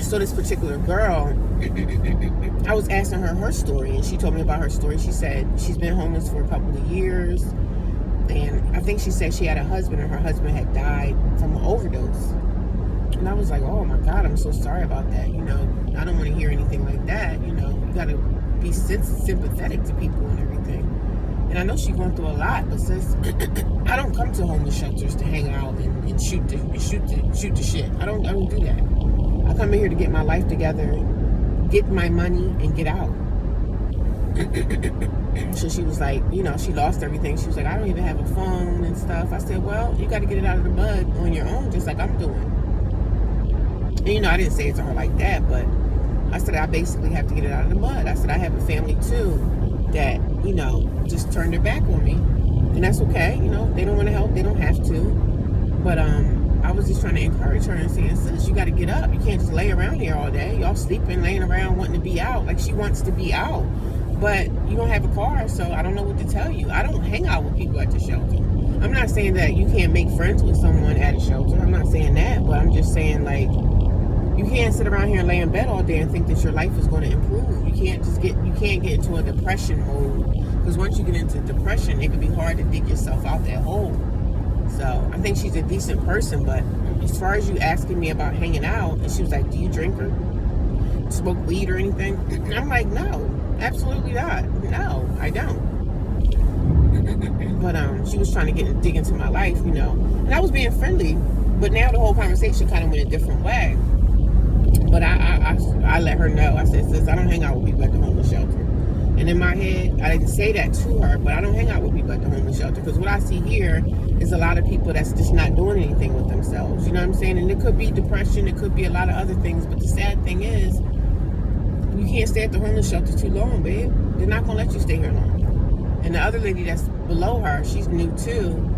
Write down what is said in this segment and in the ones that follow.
So this particular girl, I was asking her story, and she told me about her story. She said she's been homeless for a couple of years, and I think she said she had a husband, and her husband had died from an overdose. And I was like, oh my God, I'm so sorry about that. I don't want to hear anything like that. You got to be sympathetic to people and everything. And I know she's going through a lot, but sis, I don't come to homeless shelters to hang out and shoot the shit. I don't do that. I come in here to get my life together, get my money, and get out. So she was like, she lost everything. She was like, I don't even have a phone and stuff. I said, well, you got to get it out of the mud on your own, just like I'm doing. And, I didn't say it to her like that, but I said I basically have to get it out of the mud. I said I have a family too that, just turned their back on me. And that's okay. They don't want to help. They don't have to. But I was just trying to encourage her and saying, sis, you got to get up. You can't just lay around here all day. Y'all sleeping, laying around, wanting to be out. Like, she wants to be out. But you don't have a car, so I don't know what to tell you. I don't hang out with people at the shelter. I'm not saying that you can't make friends with someone at a shelter. I'm not saying that. But I'm just saying, like, you can't sit around here and lay in bed all day and think that your life is going to improve. You can't get into a depression mode, because once you get into depression, it can be hard to dig yourself out that hole. So I think she's a decent person, but as far as you asking me about hanging out, and she was like, do you drink or smoke weed or anything? And I'm like, no, absolutely not. No, I don't. But she was trying to dig into my life, and I was being friendly, but now the whole conversation kind of went a different way. But I let her know. I said, sis, I don't hang out with people at the homeless shelter. And in my head, I didn't say that to her, but I don't hang out with people at the homeless shelter, because what I see here is a lot of people that's just not doing anything with themselves. You know what I'm saying? And it could be depression. It could be a lot of other things. But the sad thing is, you can't stay at the homeless shelter too long, babe. They're not going to let you stay here long. And the other lady that's below her, she's new too.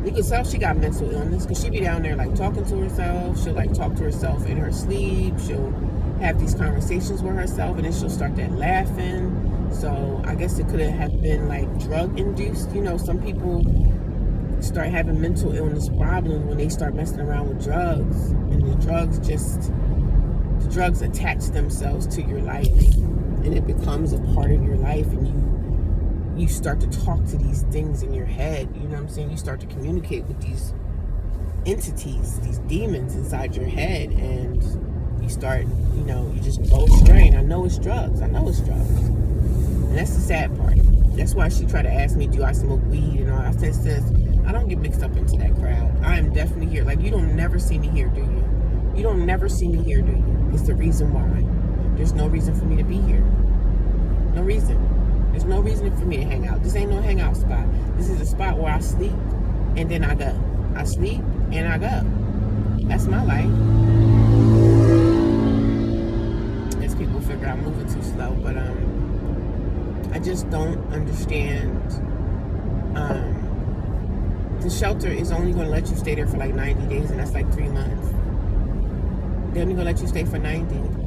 You can tell she got mental illness, because she be down there like talking to herself. She'll like talk to herself in her sleep. She'll have these conversations with herself, and then she'll start that laughing. So I guess it could have been like drug induced. Some people start having mental illness problems when they start messing around with drugs, and the drugs attach themselves to your life, and it becomes a part of your life, and you start to talk to these things in your head. You know what I'm saying? You start to communicate with these entities, these demons inside your head, and you start, you just go astray. And I know it's drugs. And that's the sad part. That's why she tried to ask me, do I smoke weed and all. I said, sis, I don't get mixed up into that crowd. I am definitely here. Like, you don't never see me here, do you? You don't never see me here, do you? It's the reason why. There's no reason for me to be here. No reason. There's no reason for me to hang out. This ain't no hangout spot. This is a spot where I sleep and then I go. I sleep and I go. That's my life. As people figure I'm moving too slow, but I just don't understand. The shelter is only going to let you stay there for like 90 days, and that's like 3 months. They're only going to let you stay for 90.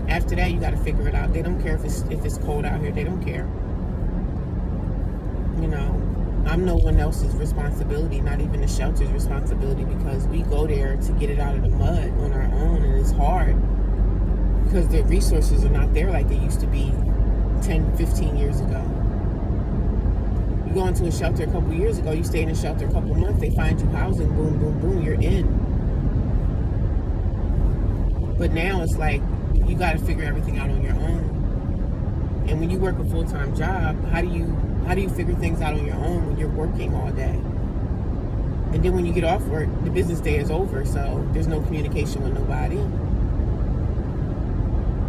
After that, you got to figure it out. They don't care if it's cold out here. They don't care. I'm no one else's responsibility, not even the shelter's responsibility, because we go there to get it out of the mud on our own, and it's hard because the resources are not there like they used to be 10, 15 years ago. You go into a shelter a couple years ago, you stay in a shelter a couple months, they find you housing, boom, boom, boom, you're in. But now it's like, you got to figure everything out on your own. And when you work a full-time job, how do you figure things out on your own when you're working all day? And then when you get off work, the business day is over, so there's no communication with nobody.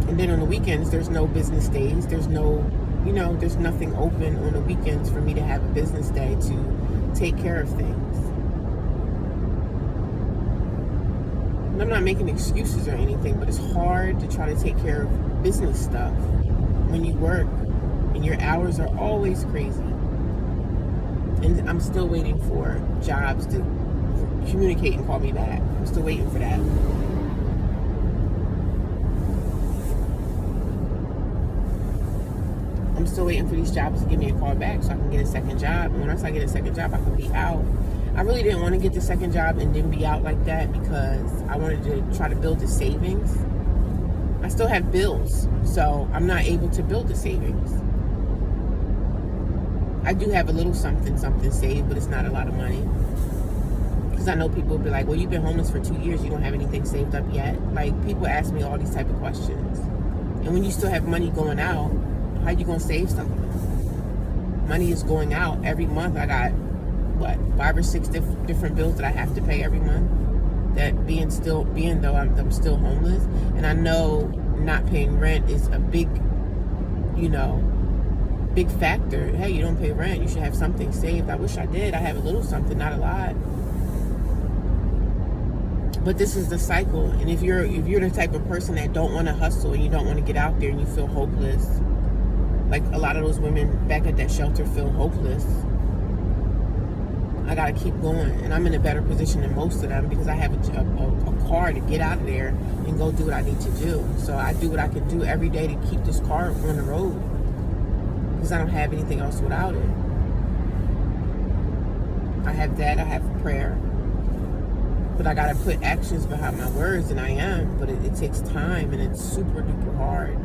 And then on the weekends, there's no business days. There's nothing open on the weekends for me to have a business day to take care of things. And I'm not making excuses or anything, but it's hard to try to take care of business stuff when you work and your hours are always crazy. And I'm still waiting for jobs to communicate and call me back. I'm still waiting for that. I'm still waiting for these jobs to give me a call back so I can get a second job. And once I get a second job, I can be out. I really didn't want to get the second job and then be out like that because I wanted to try to build the savings. I still have bills, so I'm not able to build the savings. I do have a little something saved, but it's not a lot of money. Because I know people will be like, well, you've been homeless for 2 years, you don't have anything saved up yet. Like, people ask me all these type of questions. And when you still have money going out, how you going to save something? Money is going out every month. I got, 5 or 6 different bills that I have to pay every month. That being though I'm still homeless. And I know not paying rent is a big, big factor. Hey, you don't pay rent, you should have something saved. I wish I did. I have a little something, not a lot. But this is the cycle. And if you're the type of person that don't want to hustle and you don't want to get out there and you feel hopeless, like a lot of those women back at that shelter feel hopeless, I gotta keep going. And I'm in a better position than most of them because I have a car to get out of there and go do what I need to do. So I do what I can do every day to keep this car on the road because I don't have anything else without it. I have that, I have prayer. But I gotta put actions behind my words, and I am. But it takes time, and it's super duper hard.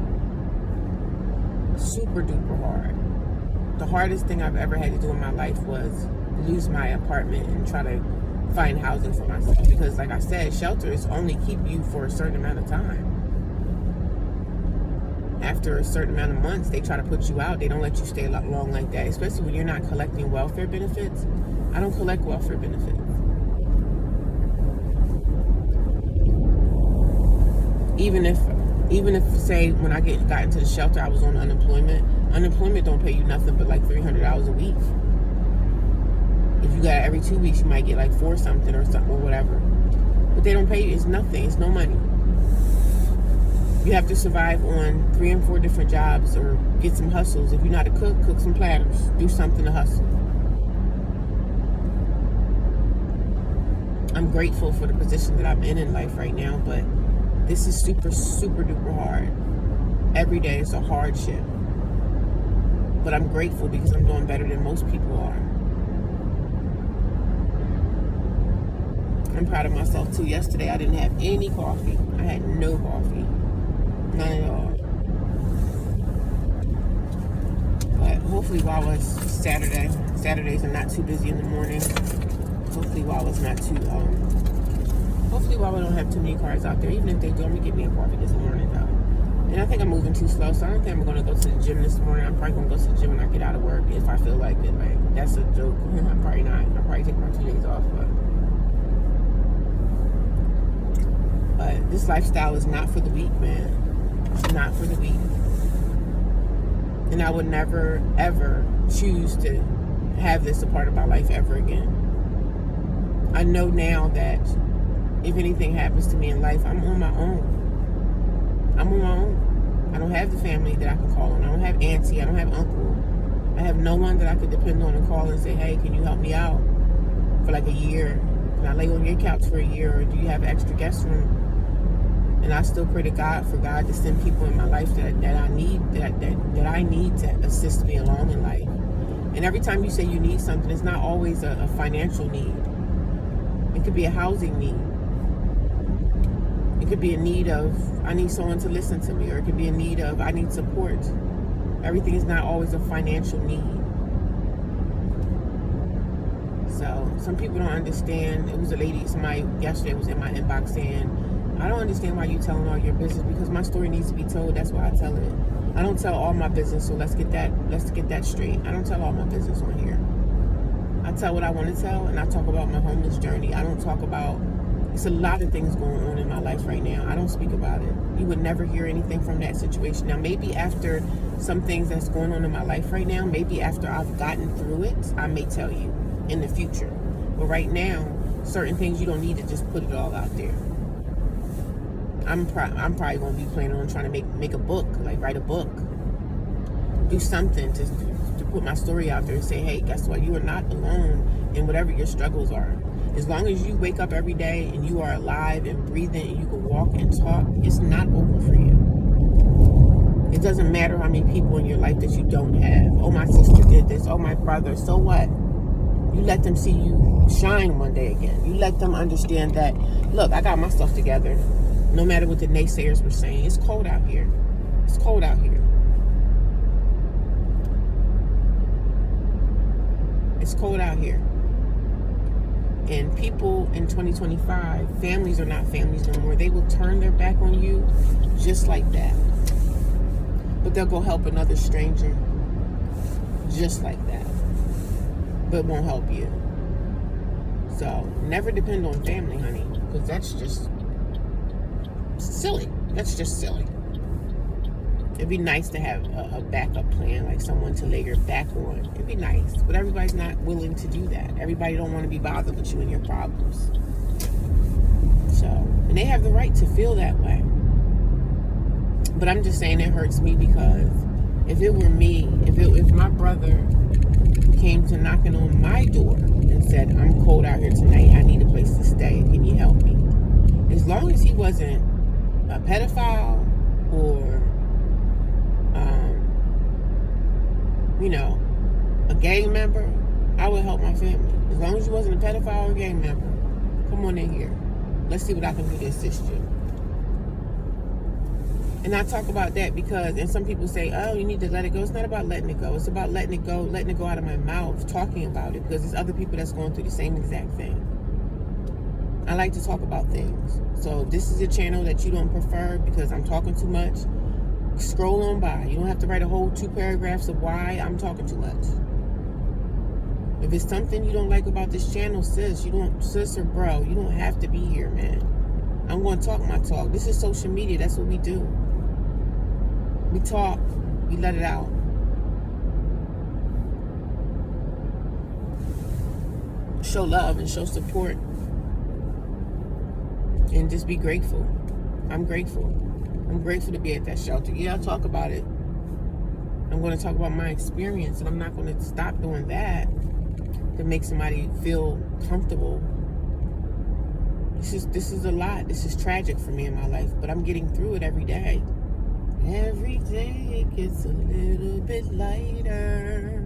Super duper hard. The hardest thing I've ever had to do in my life was lose my apartment and try to find housing for myself. Because like I said, shelters only keep you for a certain amount of time. After a certain amount of months, they try to put you out. They don't let you stay long like that, especially when you're not collecting welfare benefits. I don't collect welfare benefits. Even if say when I got into the shelter, I was on unemployment don't pay you nothing but like $300 a week. If you got it every 2 weeks, you might get like 4 something or whatever. But they don't pay you. It's nothing. It's no money. You have to survive on 3 and 4 different jobs or get some hustles. If you're not a cook some platters. Do something to hustle. I'm grateful for the position that I'm in life right now, but this is super, super duper hard. Every day is a hardship. But I'm grateful because I'm doing better than most people are. I'm proud of myself too. Yesterday I didn't have any coffee. I had no coffee. None at all. But hopefully while it's Saturdays are not too busy in the morning. Hopefully while we don't have too many cars out there. Even if they do, I'm going to get me a coffee this morning though. And I think I'm moving too slow, so I don't think I'm going to go to the gym this morning. I'm probably going to go to the gym when I get out of work if I feel like it. Like, that's a joke. I'm probably not. I'll probably take my 2 days off. But this lifestyle is not for the weak, man. It's not for the weak. And I would never, ever choose to have this a part of my life ever again. I know now that if anything happens to me in life, I'm on my own. I'm on my own. I don't have the family that I can call on. I don't have auntie. I don't have uncle. I have no one that I could depend on and call and say, hey, can you help me out for like a year? Can I lay on your couch for a year? Or do you have an extra guest room? And I still pray to God for God to send people in my life that I need to assist me along in life. And every time you say you need something, it's not always a financial need. It could be a housing need. It could be a need of, I need someone to listen to me, or it could be a need of, I need support. Everything is not always a financial need. So some people don't understand. It was a lady, somebody yesterday was in my inbox saying, I don't understand why you telling all your business, because my story needs to be told. That's why I tell it. I don't tell all my business, so let's get that straight. I don't tell all my business on here. I tell what I want to tell, and I talk about my homeless journey. I don't talk about, it's a lot of things going on in my life right now. I don't speak about it. You would never hear anything from that situation. Now, maybe after some things that's going on in my life right now, maybe after I've gotten through it, I may tell you in the future. But right now, certain things you don't need to just put it all out there. I'm probably going to be planning on trying to make a book, like write a book. Do something to put my story out there and say, hey, guess what? You are not alone in whatever your struggles are. As long as you wake up every day and you are alive and breathing and you can walk and talk, it's not over for you. It doesn't matter how many people in your life that you don't have. Oh, my sister did this. Oh, my brother. So what? You let them see you shine one day again. You let them understand that, look, I got my stuff together. No matter what the naysayers were saying. It's cold out here. It's cold out here. It's cold out here. And people in 2025, families are not families no more. They will turn their back on you just like that. But they'll go help another stranger just like that. But won't help you. So never depend on family, honey, because that's just silly. That's just silly. It'd be nice to have a backup plan, like someone to lay your back on. It'd be nice, but everybody's not willing to do that. Everybody don't want to be bothered with you and your problems. So, and they have the right to feel that way. But I'm just saying it hurts me because if it were me, if my brother came to knocking on my door and said, I'm cold out here tonight, I need a place to stay, can you help me? As long as he wasn't a pedophile or a gang member, I would help my family. As long as you wasn't a pedophile or a gang member, come on in here. Let's see what I can do to assist you. And I talk about that because, and some people say, oh, you need to let it go. It's not about letting it go. It's about letting it go out of my mouth, talking about it, because there's other people that's going through the same exact thing. I like to talk about things. So if this is a channel that you don't prefer because I'm talking too much, scroll on by. You don't have to write a whole 2 paragraphs of why I'm talking too much. If it's something you don't like about this channel, sis or bro, you don't have to be here, man. I'm going to talk my talk. This is social media. That's what we do. We talk. We let it out. Show love and show support. And just be grateful. I'm grateful. I'm grateful to be at that shelter. Yeah, I'll talk about it. I'm going to talk about my experience, and I'm not going to stop doing that to make somebody feel comfortable. This is a lot. This is tragic for me in my life, but I'm getting through it every day. Every day it gets a little bit lighter.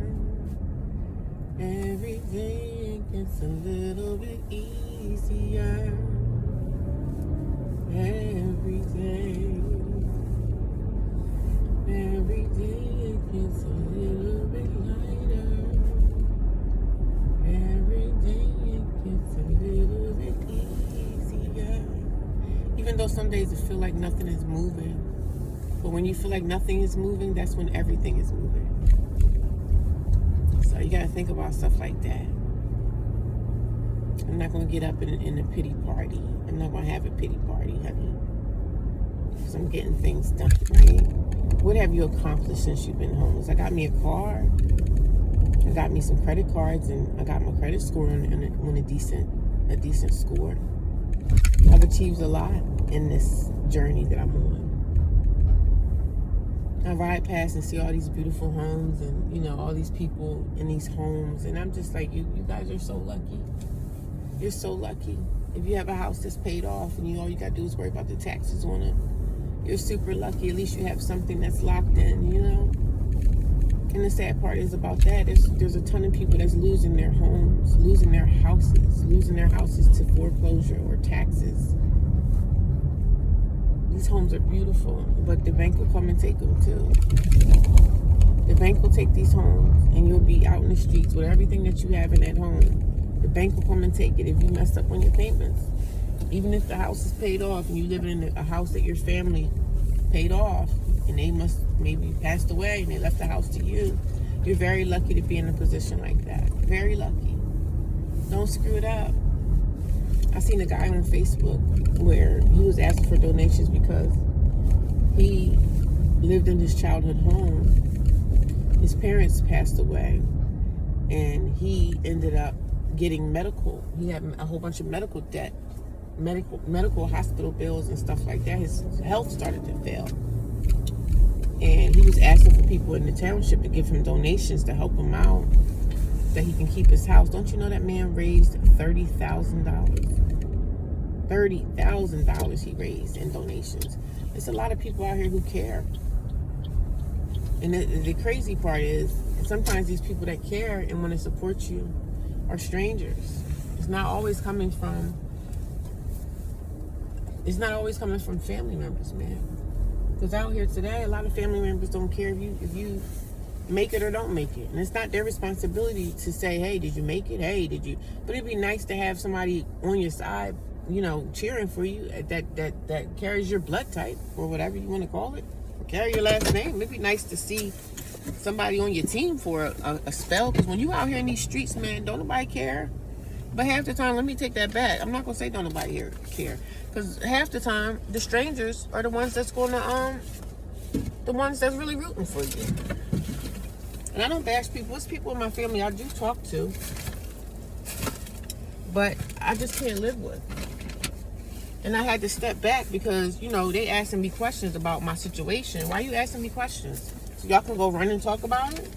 Every day it gets a little bit easier. Every day it gets a little bit lighter. Every day it gets a little bit easier. Even though some days it feel like nothing is moving. But when you feel like nothing is moving, that's when everything is moving. So you gotta think about stuff like that. I'm not gonna get up in a pity party. I'm not gonna have a pity party, honey. Because I'm getting things done, right? What have you accomplished since you've been homeless? I got me a car. I got me some credit cards, and I got my credit score on a decent score. I've achieved a lot in this journey that I'm on. I ride past and see all these beautiful homes and, all these people in these homes. And I'm just like, you guys are so lucky. You're so lucky. If you have a house that's paid off and all you got to do is worry about the taxes on it, you're super lucky. At least you have something that's locked in, And the sad part is about that. There's a ton of people that's losing their homes, losing their houses to foreclosure or taxes. These homes are beautiful, but the bank will come and take them too. The bank will take these homes, and you'll be out in the streets with everything that you have in that home. The bank will come and take it if you mess up on your payments. Even if the house is paid off and you live in a house that your family paid off, and they must maybe passed away and they left the house to you, you're very lucky to be in a position like that. Very lucky. Don't screw it up. I seen a guy on Facebook where he was asking for donations because he lived in his childhood home. His parents passed away, and he ended up getting medical. He had a whole bunch of medical debt, medical hospital bills and stuff like that. His health started to fail. And he was asking for people in the township to give him donations to help him out, that he can keep his house. Don't you know that man raised $30,000? $30,000 he raised in donations. There's a lot of people out here who care. And the crazy part is, sometimes these people that care and want to support you are strangers. It's not always coming from family members, man. Because out here today, a lot of family members don't care if you make it or don't make it. And it's not their responsibility to say, hey, did you make it? Hey, did you? But it'd be nice to have somebody on your side, cheering for you that carries your blood type or whatever you want to call it. Or carry your last name. It'd be nice to see somebody on your team for a spell. Because when you out here in these streets, man, don't nobody care. But half the time, let me take that back. I'm not going to say don't nobody here care. Because half the time, the strangers are the ones that's going to, the ones that's really rooting for you. And I don't bash people. It's people in my family I do talk to. But I just can't live with. And I had to step back because, they asking me questions about my situation. Why are you asking me questions? So y'all can go run and talk about it?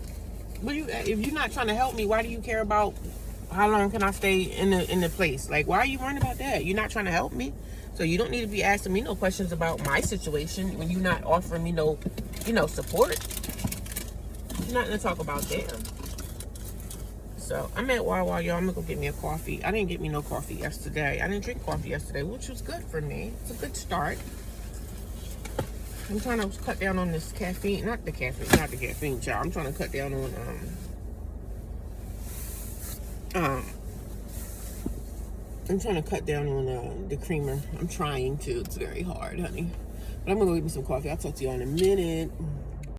If you're not trying to help me, why do you care about how long can I stay in the place? Like, why are you worrying about that? You're not trying to help me? So you don't need to be asking me no questions about my situation when you're not offering me no, support. You're not going to talk about them. So I'm at Wawa, y'all. I'm going to go get me a coffee. I didn't get me no coffee yesterday. I didn't drink coffee yesterday, which was good for me. It's a good start. I'm trying to cut down on this caffeine. Not the caffeine, child. I'm trying to cut down on, I'm trying to cut down on the creamer. I'm trying to. It's very hard, honey. But I'm going to go get me some coffee. I'll talk to y'all in a minute.